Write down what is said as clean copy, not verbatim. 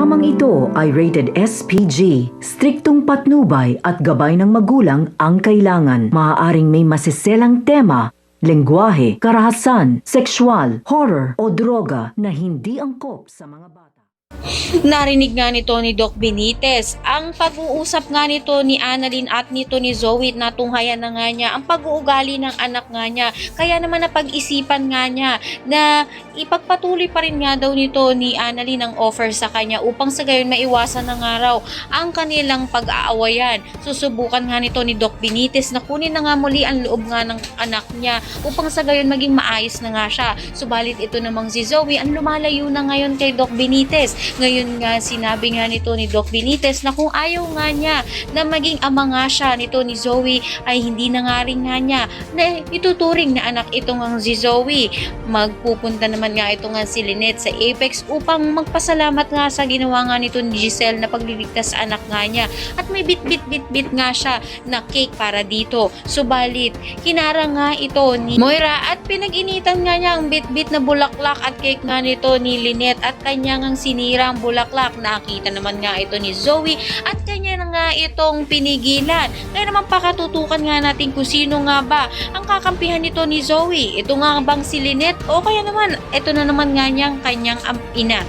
Programang ito ay rated SPG. Striktong patnubay at gabay ng magulang ang kailangan. Maaaring may masiselang tema, lengguwahe, karahasan, sexual, horror o droga na hindi angkop sa mga bata. Narinig nga nito ni Doc Benitez ang pag-uusap nga nito ni Annalyn at nito ni Zoe na tunghayan na nga niya ang pag-uugali ng anak nga niya. Kaya naman napag-isipan nga niya na ipagpatuloy pa rin nga daw nito ni Annalyn ang offer sa kanya upang sa gayon maiwasan na nga raw ang kanilang pag-aawayan. Susubukan nga nito ni Doc Benitez na kunin na nga muli ang loob nga ng anak niya upang sa gayon maging maayos na nga siya. Subalit ito namang si Zoe ang lumalayo na ngayon kay Doc Benitez. Ngayon nga sinabi nga nito ni Doc Benitez na kung ayaw nga niya na maging ama nga siya nito ni Zoe ay hindi na nga rin nga niya na ituturing na anak itong ang si Zoe. Magpupunta naman nga ito nga si Lynette sa Apex upang magpasalamat nga sa ginawa nga nito ni Giselle na pagliligtas sa anak nga niya. At may bit nga siya na cake para dito. Subalit, hinarang nga ito ni Moira at pinag-initan nga niya ang bit na bulaklak at cake nga nito ni Lynette at kanya ngang sinira ang bulaklak. Nakita naman nga ito ni Zoe at kanya na nga itong pinigilan. Kaya naman pakatutukan nga natin kung sino nga ba ang kakampihan nito ni Zoe. Ito nga bang si Lynette o kaya naman ito na naman nga niyang kanyang ina.